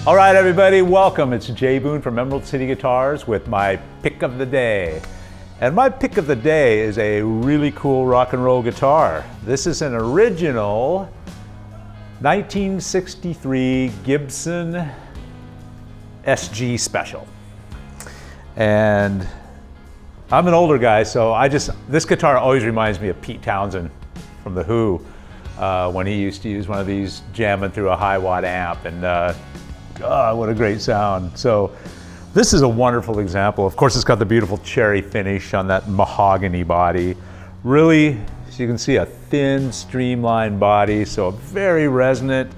All right, everybody, welcome. It's Jay Boone from Emerald City Guitars with my pick of the day. And my pick of the day is a really cool rock and roll guitar. This is an original 1963 Gibson SG Special. And I'm an older guy, so this guitar always reminds me of Pete Townsend from The Who when he used to use one of these jamming through a high watt amp. And God, what a great sound. So this is a wonderful example. Of course, it's got the beautiful cherry finish on that mahogany body. Really, as you can see, a thin, streamlined body, so a very resonant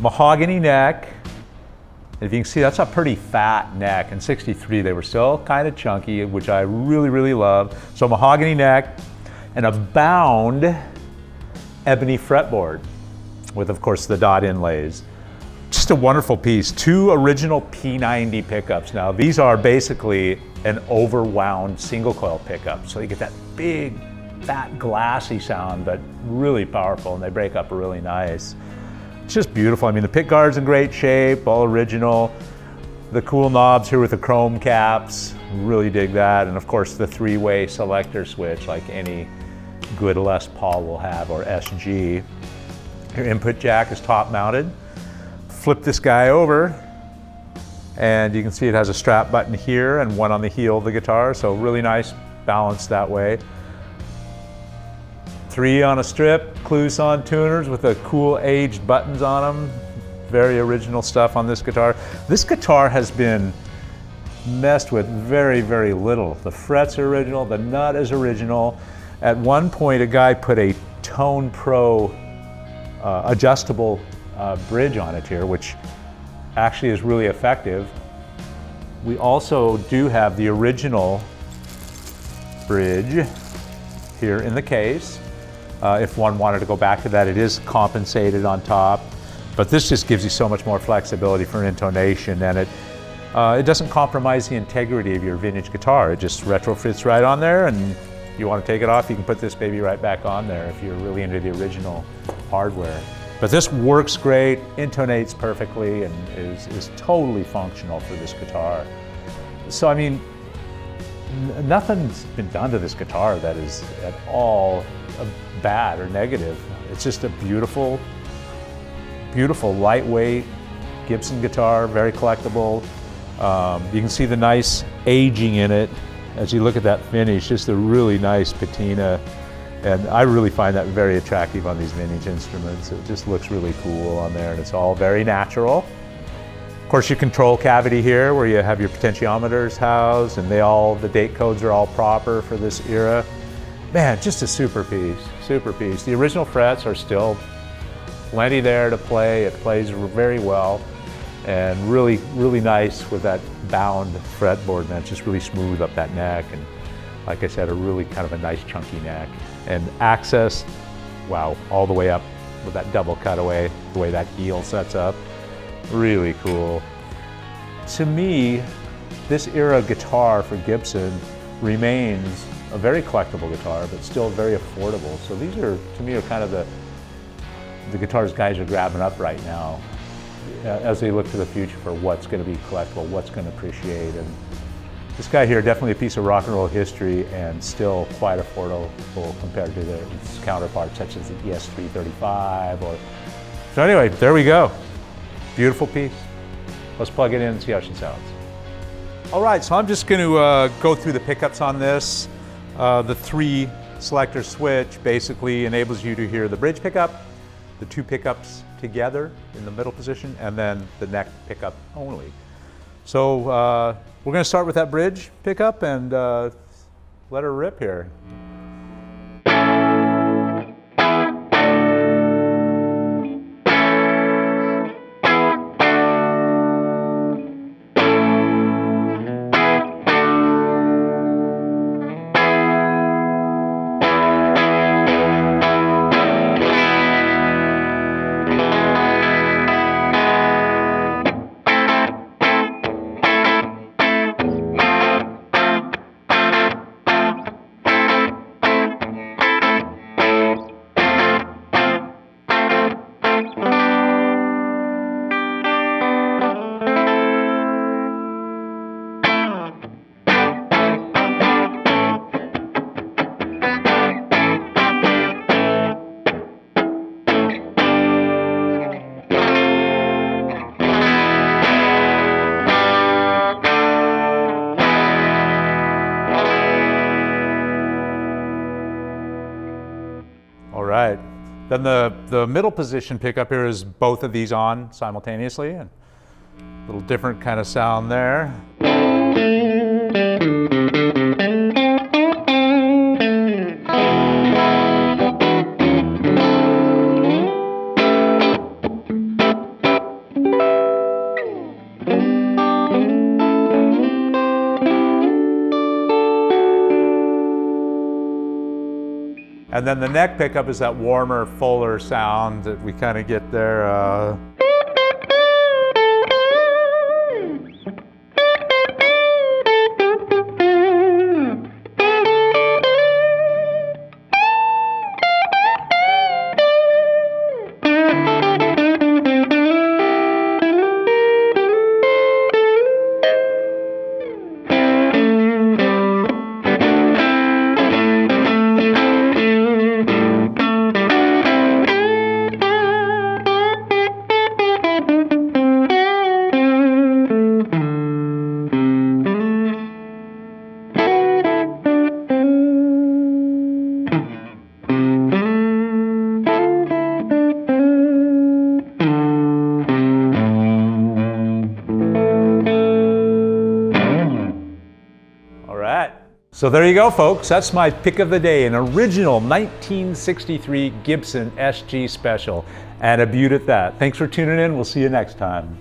mahogany neck. If you can see, that's a pretty fat neck. In '63, they were still kind of chunky, which I really, really love. So mahogany neck and a bound ebony fretboard with, of course, the dot inlays. Just a wonderful piece. Two original P90 pickups. Now, these are basically an overwound single coil pickup. So you get that big, fat, glassy sound, but really powerful, and they break up really nice. It's just beautiful. I mean, the pick guard's in great shape, all original. The cool knobs here with the chrome caps, really dig that. And of course, the three-way selector switch like any good Les Paul will have, or SG. Your input jack is top mounted. Flip this guy over, and you can see it has a strap button here and one on the heel of the guitar, so really nice balance that way. 3 on a strip, Cluson tuners with the cool aged buttons on them. Very original stuff on this guitar. This guitar has been messed with very, very little. The frets are original, the nut is original. At one point, a guy put a TonePros adjustable bridge on it here, which actually is really effective. We also do have the original bridge here in the case. If one wanted to go back to that, it is compensated on top, but this just gives you so much more flexibility for intonation, and it doesn't compromise the integrity of your vintage guitar. It just retrofits right on there, and you want to take it off, you can put this baby right back on there if you're really into the original hardware. But this works great, intonates perfectly, and is totally functional for this guitar. So I mean, nothing's been done to this guitar that is at all bad or negative. It's just a beautiful, beautiful, lightweight Gibson guitar, very collectible. You can see the nice aging in it as you look at that finish, just a really nice patina. And I really find that very attractive on these vintage instruments. It just looks really cool on there, and it's all very natural. Of course, your control cavity here where you have your potentiometers housed, and the date codes are all proper for this era. Man, just a super piece, super piece. The original frets are still plenty there to play. It plays very well, and really, really nice with that bound fretboard, and that's just really smooth up that neck. And like I said, a really kind of a nice chunky neck. And access, wow, all the way up with that double cutaway, the way that heel sets up. Really cool. To me, this era guitar for Gibson remains a very collectible guitar, but still very affordable. So these are, to me, are kind of the guitars guys are grabbing up right now as they look to the future for what's going to be collectible, what's going to appreciate. And this guy here, definitely a piece of rock and roll history, and still quite affordable compared to its counterparts such as the ES335. So anyway, there we go. Beautiful piece. Let's plug it in and see how she sounds. All right, so I'm just going to go through the pickups on this. The 3 selector switch basically enables you to hear the bridge pickup, the 2 pickups together in the middle position, and then the neck pickup only. So we're going to start with that bridge pickup and let her rip here. Then the middle position pickup here is both of these on simultaneously, and a little different kind of sound there. And then the neck pickup is that warmer, fuller sound that we kind of get there. So there you go, folks. That's my pick of the day, an original 1963 Gibson SG Special, and a beaut at that. Thanks for tuning in. We'll see you next time.